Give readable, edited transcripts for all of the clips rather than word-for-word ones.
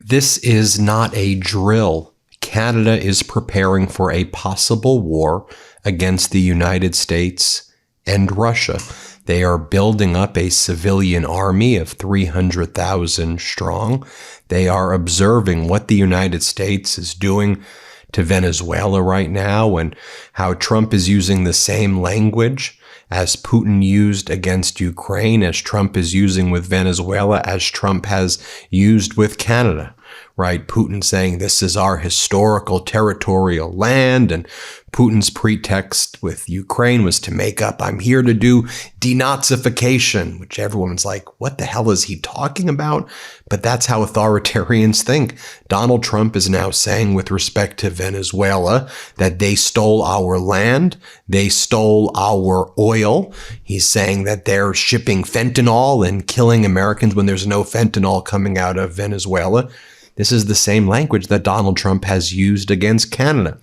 This is not a drill. Canada is preparing for a possible war against the United States and Russia. They are building up a civilian army of 300,000 strong. They are observing what the United States is doing to Venezuela right now and how Trump is using the same language as Putin used against Ukraine, as Trump is using with Venezuela, as Trump has used with Canada. Right? Putin saying this is our historical territorial land, and Putin's pretext with Ukraine was to make up, I'm here to do denazification, which everyone's like, what the hell is he talking about? But that's how authoritarians think. Donald Trump is now saying with respect to Venezuela that they stole our land, they stole our oil. He's saying that they're shipping fentanyl and killing Americans when there's no fentanyl coming out of Venezuela. This is the same language that Donald Trump has used against Canada.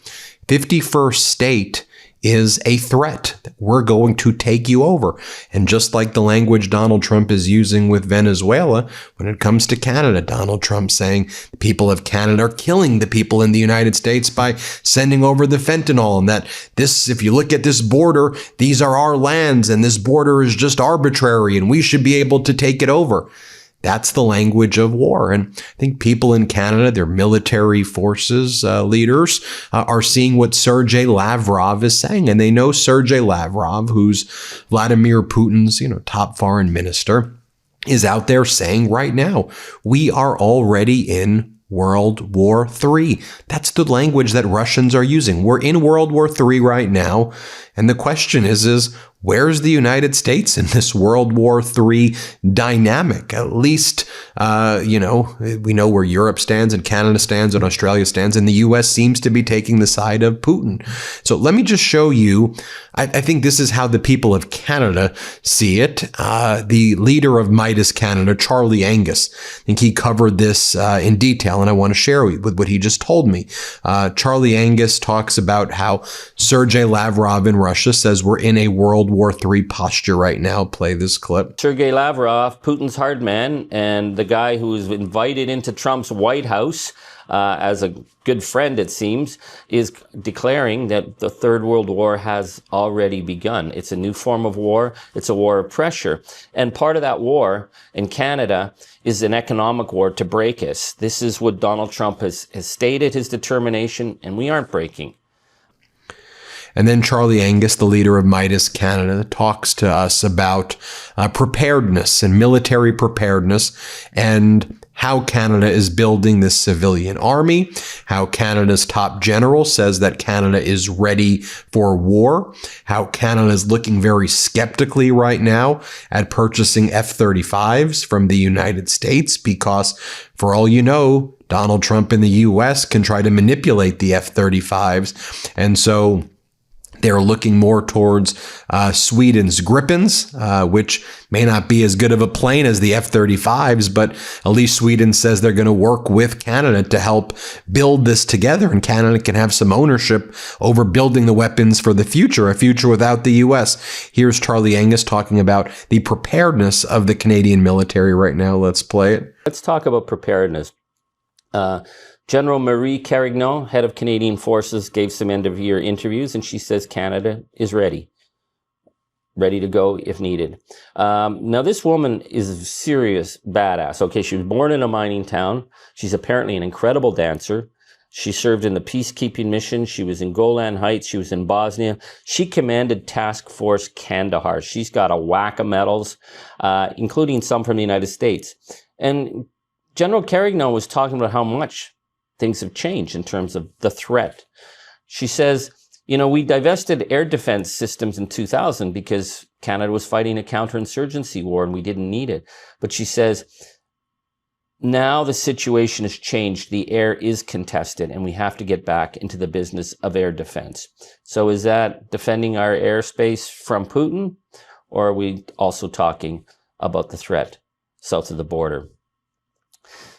51st state is a threat. We're going to take you over. And just like the language Donald Trump is using with Venezuela, when it comes to Canada, Donald Trump saying the people of Canada are killing the people in the United States by sending over the fentanyl, and that this, if you look at this border, these are our lands, and this border is just arbitrary, and we should be able to take it over. That's the language of war. And I think people in Canada, their military forces leaders, are seeing what Sergei Lavrov is saying. And they know Sergei Lavrov, who's Vladimir Putin's, top foreign minister, is out there saying right now, we are already in World War III. That's the language that Russians are using. We're in World War III right now. And the question is where's the United States in this World War III dynamic? At least, we know where Europe stands and Canada stands and Australia stands, and the U.S. seems to be taking the side of Putin. So let me just show you, I think this is how the people of Canada see it. The leader of Meidas Canada, Charlie Angus, I think he covered this in detail, and I want to share with what he just told me. Charlie Angus talks about how Sergei Lavrov in Russia says we're in a World War III posture right now. Play this clip. Sergei Lavrov, Putin's hard man, and the guy who was invited into Trump's White House as a good friend, it seems, is declaring that the Third World War has already begun. It's a new form of war. It's a war of pressure. And part of that war in Canada is an economic war to break us. This is what Donald Trump has stated, his determination, and we aren't breaking. And then Charlie Angus, the leader of Meidas Canada, talks to us about preparedness and military preparedness and how Canada is building this civilian army, how Canada's top general says that Canada is ready for war, how Canada is looking very skeptically right now at purchasing F-35s from the United States because, for all you know, Donald Trump in the U.S. can try to manipulate the F-35s. And so they're looking more towards Sweden's Gripens, which may not be as good of a plane as the F-35s, but at least Sweden says they're going to work with Canada to help build this together, and Canada can have some ownership over building the weapons for the future, a future without the U.S. Here's Charlie Angus talking about the preparedness of the Canadian military right now. Let's play it. Let's talk about preparedness. General Marie Carignan, head of Canadian Forces, gave some end-of-year interviews, and she says Canada is ready to go if needed. Now, this woman is a serious badass. Okay, she was born in a mining town. She's apparently an incredible dancer. She served in the peacekeeping mission. She was in Golan Heights. She was in Bosnia. She commanded Task Force Kandahar. She's got a whack of medals, including some from the United States. And General Carignan was talking about how much things have changed in terms of the threat. She says, we divested air defense systems in 2000 because Canada was fighting a counterinsurgency war and we didn't need it. But she says, now the situation has changed. The air is contested and we have to get back into the business of air defense. So is that defending our airspace from Putin, or are we also talking about the threat south of the border?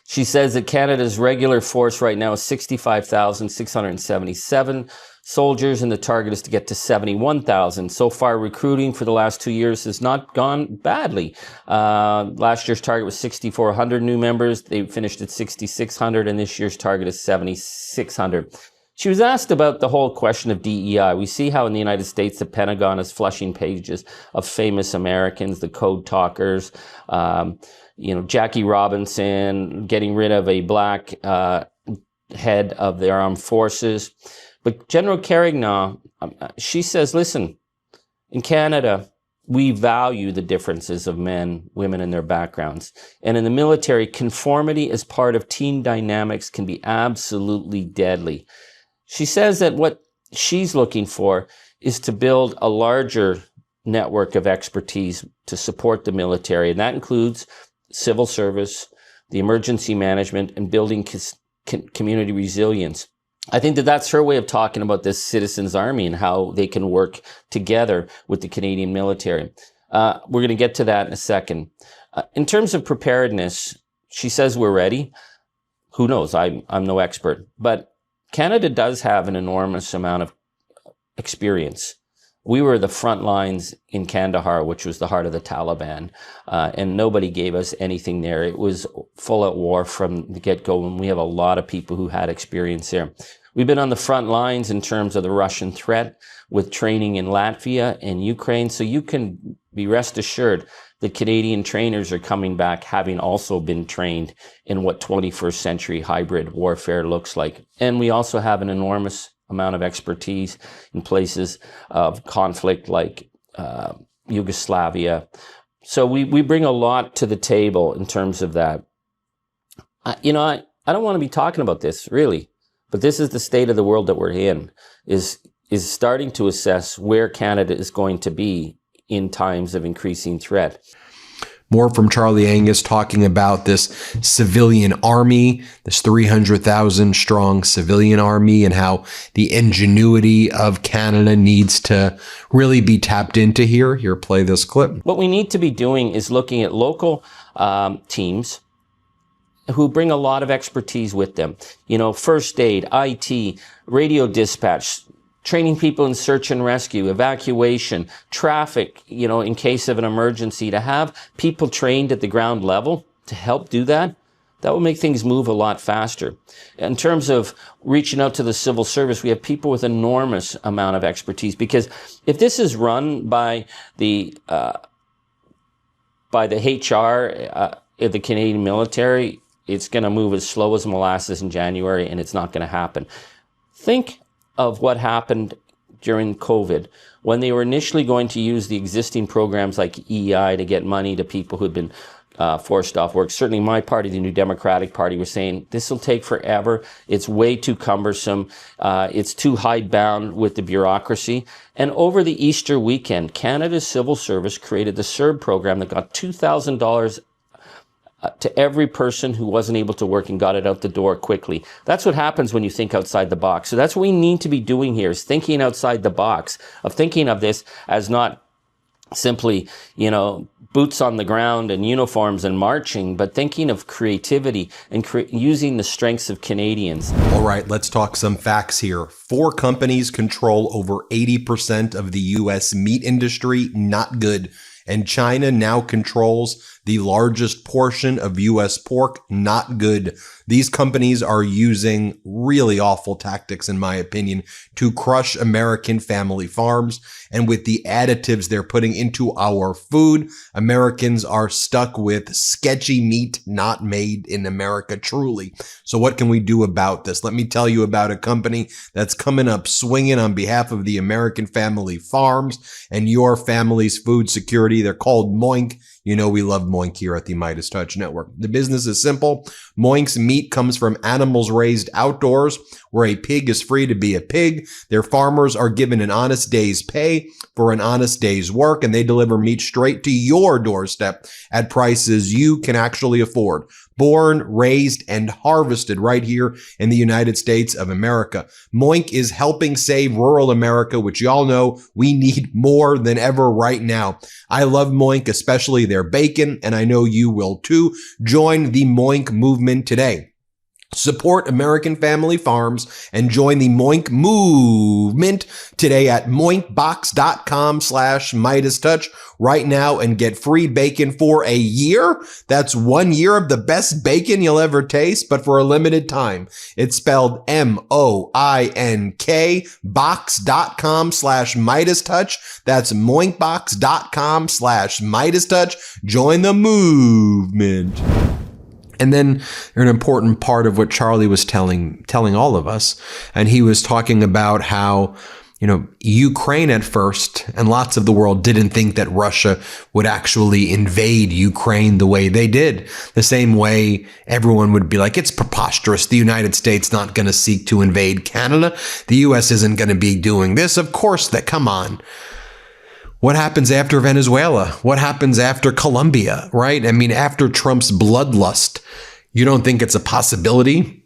She says that Canada's regular force right now is 65,677 soldiers, and the target is to get to 71,000. So far, recruiting for the last 2 years has not gone badly. Last year's target was 6,400 new members. They finished at 6,600, and this year's target is 7,600. She was asked about the whole question of DEI. We see how in the United States, the Pentagon is flushing pages of famous Americans, the code talkers, Jackie Robinson, getting rid of a black head of the armed forces. But General Carignan, she says, listen, in Canada, we value the differences of men, women, and their backgrounds. And in the military, conformity as part of team dynamics can be absolutely deadly. She says that what she's looking for is to build a larger network of expertise to support the military. And that includes civil service, the emergency management, and building community resilience. I think that that's her way of talking about this citizens' army and how they can work together with the Canadian military. We're going to get to that in a second. In terms of preparedness, she says we're ready. Who knows? I'm no expert. But Canada does have an enormous amount of experience. We were the front lines in Kandahar, which was the heart of the Taliban, and nobody gave us anything there. It was full out war from the get-go, and we have a lot of people who had experience there. We've been on the front lines in terms of the Russian threat with training in Latvia and Ukraine, so you can be rest assured that Canadian trainers are coming back having also been trained in what 21st century hybrid warfare looks like. And we also have an enormous amount of expertise in places of conflict like Yugoslavia. So we bring a lot to the table in terms of that. I don't want to be talking about this, really, but this is the state of the world that we're in, is starting to assess where Canada is going to be in times of increasing threat. More from Charlie Angus talking about this civilian army, this 300,000 strong civilian army, and how the ingenuity of Canada needs to really be tapped into here. Here, play this clip. What we need to be doing is looking at local teams who bring a lot of expertise with them. First aid, IT, radio dispatch, training people in search and rescue, evacuation, traffic, in case of an emergency. To have people trained at the ground level to help do that will make things move a lot faster. In terms of reaching out to the civil service, we have people with enormous amount of expertise, because if this is run by the HR of the Canadian military, it's going to move as slow as molasses in January, and it's not going to happen. Think of what happened during COVID, when they were initially going to use the existing programs like EI to get money to people who'd been forced off work. Certainly my party, the New Democratic Party, was saying this will take forever. It's way too cumbersome. It's too hidebound with the bureaucracy. And over the Easter weekend, Canada's civil service created the CERB program that got $2,000 to every person who wasn't able to work and got it out the door quickly. That's what happens when you think outside the box. So that's what we need to be doing here, is thinking outside the box, of thinking of this as not simply, boots on the ground and uniforms and marching, but thinking of creativity and using the strengths of Canadians. All right, let's talk some facts here. 4 companies control over 80% of the U.S. meat industry. Not good. And China now controls the largest portion of U.S. pork. Not good. These companies are using really awful tactics, in my opinion, to crush American family farms. And with the additives they're putting into our food, Americans are stuck with sketchy meat not made in America, truly. So what can we do about this? Let me tell you about a company that's coming up swinging on behalf of the American family farms and your family's food security. They're called Moink. We love Moink here at the MeidasTouch Network. The business is simple. Moink's meat comes from animals raised outdoors, where a pig is free to be a pig. Their farmers are given an honest day's pay for an honest day's work, and they deliver meat straight to your doorstep at prices you can actually afford. Born, raised, and harvested right here in the United States of America. Moink is helping save rural America, which y'all know we need more than ever right now. I love Moink, especially their bacon, and I know you will too. Join the Moink movement today Support American family farms and join the Moink movement today at moinkbox.com/MeidasTouch right now and get free bacon for a year. That's 1 year of the best bacon you'll ever taste, but for a limited time. It's spelled MOINK box.com/MeidasTouch. That's moinkbox.com/MeidasTouch. Join the movement. And then an important part of what Charlie was telling all of us, and he was talking about how, Ukraine at first, and lots of the world didn't think that Russia would actually invade Ukraine the way they did. The same way everyone would be like, it's preposterous. The United States not going to seek to invade Canada. The U.S. isn't going to be doing this. Of course, come on. What happens after Venezuela? What happens after Colombia, right? I mean, after Trump's bloodlust, you don't think it's a possibility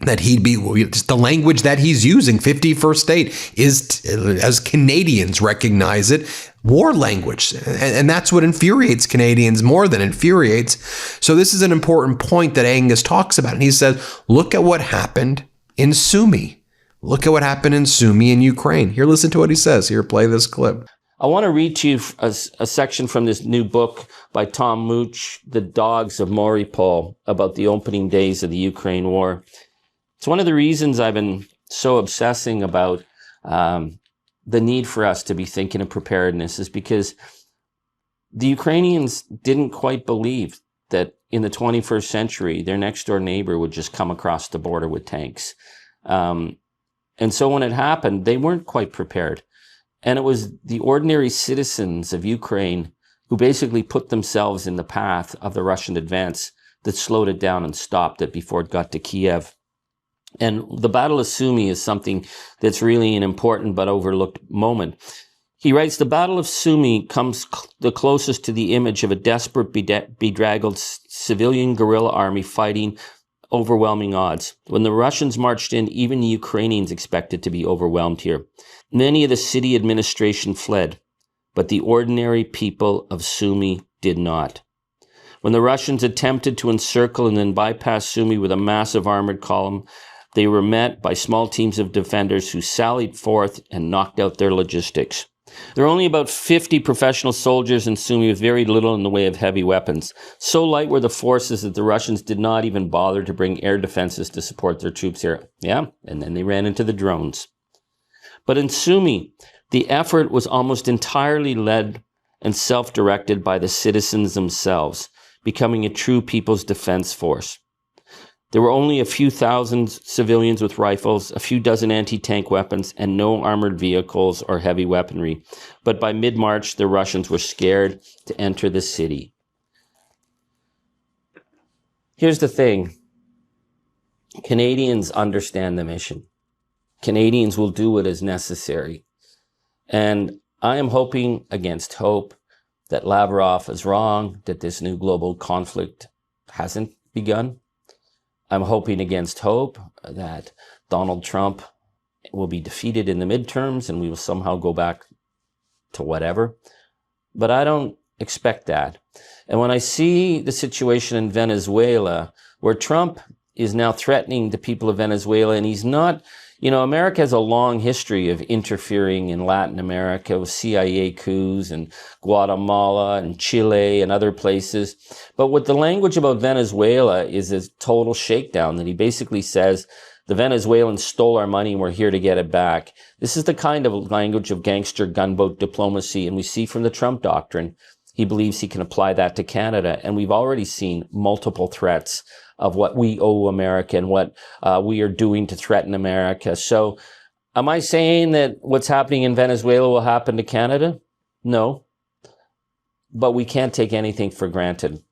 that he'd be, the language that he's using, 51st state, is, as Canadians recognize it, war language. And that's what infuriates Canadians more than infuriates. So this is an important point that Angus talks about. And he says, look at what happened in Sumy. Look at what happened in Sumy in Ukraine. Here, listen to what he says. Here, play this clip. I want to read to you a section from this new book by Tom Mooch, The Dogs of Mariupol, about the opening days of the Ukraine war. It's one of the reasons I've been so obsessing about the need for us to be thinking of preparedness is because the Ukrainians didn't quite believe that in the 21st century, their next door neighbor would just come across the border with tanks. And so when it happened, they weren't quite prepared. And it was the ordinary citizens of Ukraine who basically put themselves in the path of the Russian advance that slowed it down and stopped it before it got to Kiev. And the Battle of Sumy is something that's really an important but overlooked moment. He writes, the Battle of Sumy comes the closest to the image of a desperate, bedraggled civilian guerrilla army fighting overwhelming odds. When the Russians marched in, even the Ukrainians expected to be overwhelmed here. Many of the city administration fled, but the ordinary people of Sumy did not. When the Russians attempted to encircle and then bypass Sumy with a massive armored column, they were met by small teams of defenders who sallied forth and knocked out their logistics. There were only about 50 professional soldiers in Sumy with very little in the way of heavy weapons. So light were the forces that the Russians did not even bother to bring air defenses to support their troops here. Yeah, and then they ran into the drones. But in Sumy, the effort was almost entirely led and self-directed by the citizens themselves, becoming a true people's defense force. There were only a few thousand civilians with rifles, a few dozen anti-tank weapons, and no armored vehicles or heavy weaponry. But by mid-March, the Russians were scared to enter the city. Here's the thing. Canadians understand the mission. Canadians will do what is necessary. And I am hoping against hope that Lavrov is wrong, that this new global conflict hasn't begun. I'm hoping against hope that Donald Trump will be defeated in the midterms and we will somehow go back to whatever. But I don't expect that. And when I see the situation in Venezuela, where Trump is now threatening the people of Venezuela, and he's not, America has a long history of interfering in Latin America with CIA coups and Guatemala and Chile and other places. But what the language about Venezuela is a total shakedown, that he basically says, the Venezuelans stole our money and we're here to get it back. This is the kind of language of gangster gunboat diplomacy. And we see from the Trump doctrine, he believes he can apply that to Canada. And we've already seen multiple threats of what we owe America and what we are doing to threaten America. So am I saying that what's happening in Venezuela will happen to Canada? No. But we can't take anything for granted.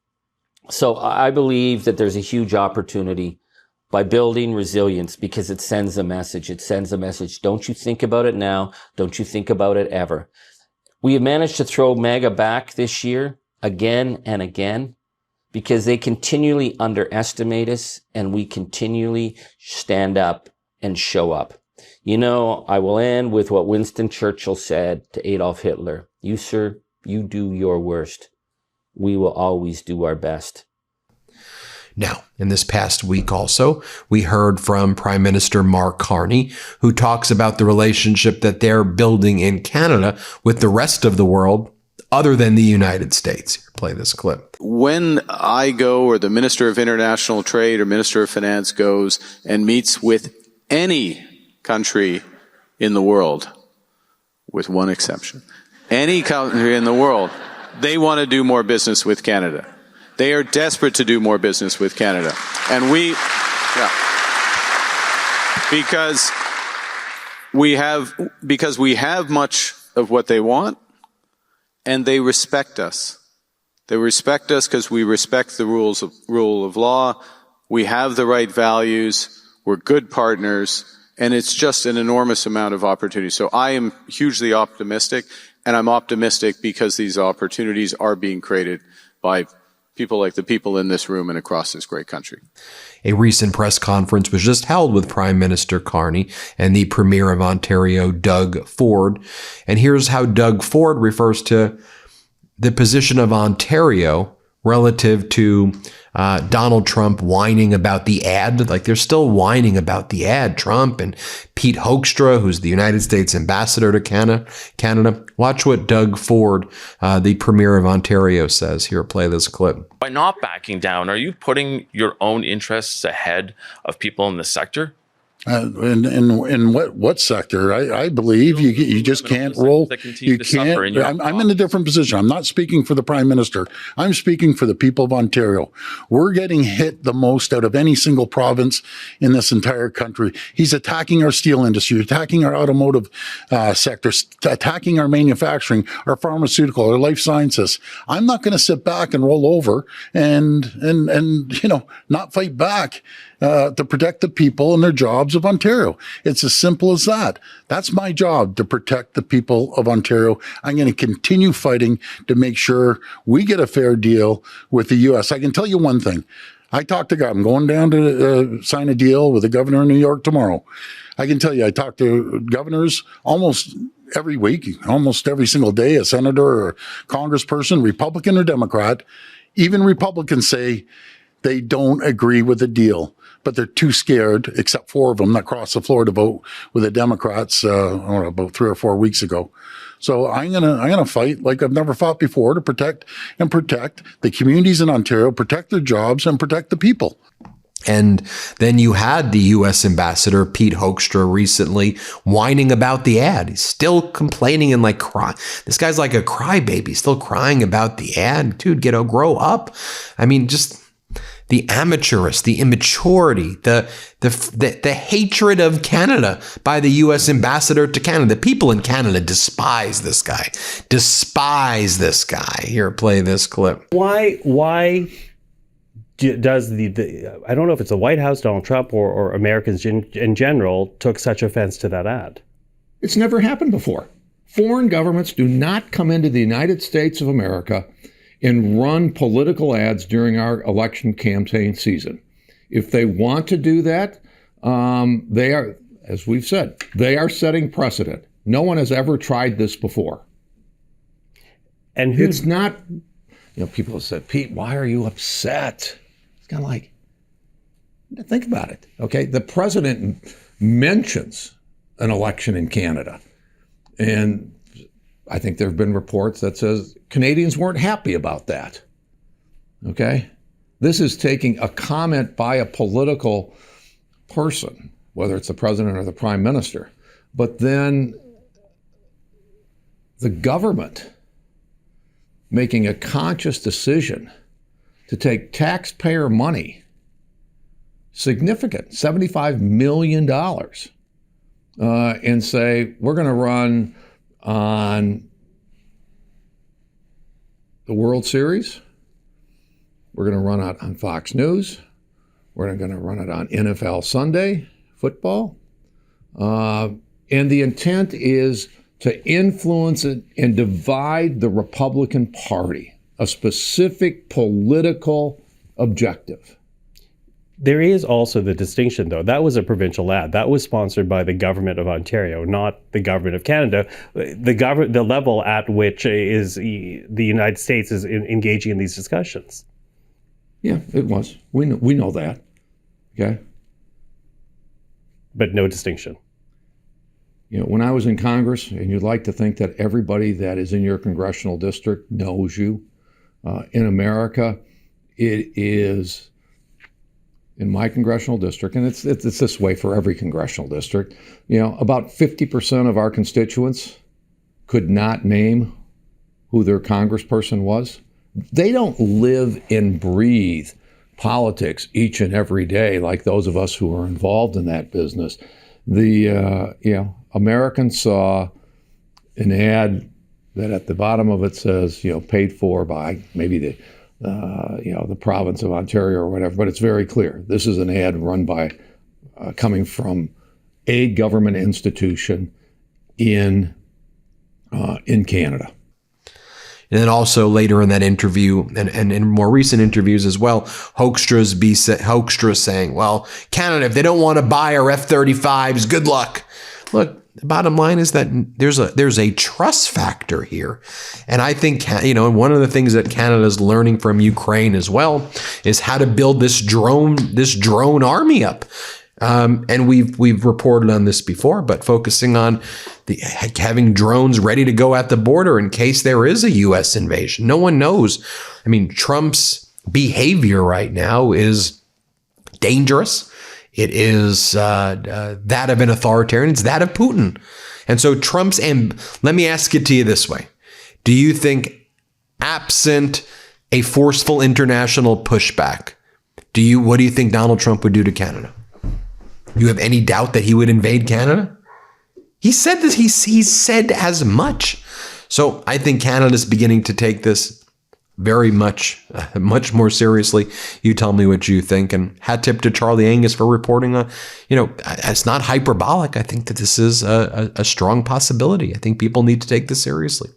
So I believe that there's a huge opportunity by building resilience, because it sends a message. It sends a message. Don't you think about it now. Don't you think about it ever. We have managed to throw MAGA back this year again and again, because they continually underestimate us and we continually stand up and show up. I will end with what Winston Churchill said to Adolf Hitler. You, sir, you do your worst. We will always do our best. Now, in this past week also, we heard from Prime Minister Mark Carney, who talks about the relationship that they're building in Canada with the rest of the world other than the United States. Here, play this clip. When I go, or the Minister of International Trade or Minister of Finance goes and meets with any country in the world, with one exception, any country in the world, they want to do more business with Canada. They are desperate to do more business with Canada. And because we have much of what they want, and they respect us. They respect us because we respect the rule of law. We have the right values. We're good partners. And it's just an enormous amount of opportunity. So I am hugely optimistic, and I'm optimistic because these opportunities are being created by people like the people in this room and across this great country. A recent press conference was just held with Prime Minister Carney and the Premier of Ontario, Doug Ford. And here's how Doug Ford refers to the position of Ontario relative to Donald Trump whining about the ad. Like, they're still whining about the ad. Trump and Pete Hoekstra, who's the United States ambassador to Canada. Watch what Doug Ford, the Premier of Ontario, says. Here, play this clip. By not backing down, are you putting your own interests ahead of people in the sector? In what sector? I believe you just can't roll. You can't. I'm in a different position. I'm not speaking for the Prime Minister. I'm speaking for the people of Ontario. We're getting hit the most out of any single province in this entire country. He's attacking our steel industry, attacking our automotive sector, attacking our manufacturing, our pharmaceutical, our life sciences. I'm not going to sit back and roll over and not fight back to protect the people and their jobs of Ontario. It's as simple as that. That's my job, to protect the people of Ontario. I'm going to continue fighting to make sure we get a fair deal with the U.S. I can tell you one thing. I talked to God. I'm going down to sign a deal with the governor of New York tomorrow. I can tell you, I talk to governors almost every week, almost every single day, a senator or a congressperson, Republican or Democrat. Even Republicans say they don't agree with the deal, but they're too scared, except 4 of them that crossed the floor to vote with the Democrats about 3 or 4 weeks ago. So I'm gonna fight like I've never fought before to protect the communities in Ontario, protect their jobs, and protect the people. And then you had the U.S. ambassador, Pete Hoekstra, recently whining about the ad. He's still complaining and crying. This guy's like a crybaby, still crying about the ad. Dude, grow up. I mean, just the amateurish, the immaturity, the hatred of Canada by the U.S. ambassador to Canada. The people in Canada despise this guy. Here, play this clip. Why does I don't know if it's the White House, Donald Trump, or Americans in general took such offense to that ad? It's never happened before. Foreign governments do not come into the United States of America and run political ads during our election campaign season. If they want to do that, they are, as we've said, they are setting precedent. No one has ever tried this before. And it's not, people have said, Pete, why are you upset? It's kind of like, think about it, okay? The president mentions an election in Canada, and I think there have been reports that says Canadians weren't happy about that, okay? This is taking a comment by a political person, whether it's the president or the prime minister, but then the government making a conscious decision to take taxpayer money, significant, $75 million, and say, we're going to run on the World Series. We're going to run it on Fox News. We're going to run it on NFL Sunday football. And the intent is to influence it and divide the Republican Party, a specific political objective. There is also the distinction, though. That was a provincial ad. That was sponsored by the government of Ontario, not the government of Canada. The level at which is the United States is engaging in these discussions. Yeah, it was. We know that. Okay. But no distinction. When I was in Congress, and you'd like to think that everybody that is in your congressional district knows you, in America, it is, in my congressional district, and it's this way for every congressional district, about 50% of our constituents could not name who their congressperson was. They don't live and breathe politics each and every day like those of us who are involved in that business. Americans saw an ad that at the bottom of it says, paid for by maybe the province of Ontario or whatever, but it's very clear. This is an ad run by, coming from a government institution in Canada. And then also later in that interview, and in more recent interviews as well, Hoekstra saying, well, Canada, if they don't want to buy our F-35s, good luck. Look, the bottom line is that there's a trust factor here. And I think, one of the things that Canada is learning from Ukraine as well is how to build this drone army up. And we've reported on this before, but focusing on having drones ready to go at the border in case there is a U.S. invasion. No one knows. I mean, Trump's behavior right now is dangerous. It is that of an authoritarian. It's that of Putin. And so let me ask it to you this way. Do you think, absent a forceful international pushback, what do you think Donald Trump would do to Canada? You have any doubt that he would invade Canada? He said this. He said as much. So I think Canada's beginning to take this very much more seriously. You tell me what you think. And hat tip to Charlie Angus for reporting on, it's not hyperbolic. I think that this is a strong possibility. I think people need to take this seriously.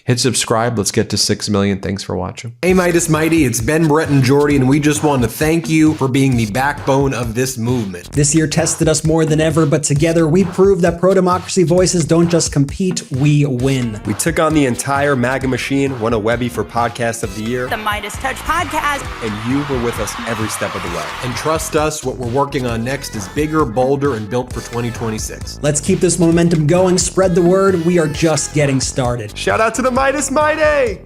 Hit subscribe. Let's get to 6 million. Thanks for watching. Hey, Meidas Mighty, it's Ben, Brett, and Jordy, and we just want to thank you for being the backbone of this movement. This year tested us more than ever, but together we proved that pro-democracy voices don't just compete, we win. We took on the entire MAGA machine, won a Webby for Podcast of the Year, the MeidasTouch podcast, and you were with us every step of the way. And trust us, what we're working on next is bigger, bolder, and built for 2026. Let's keep this momentum going, spread the word, we are just getting started. Shout out to the Meidas Mighty!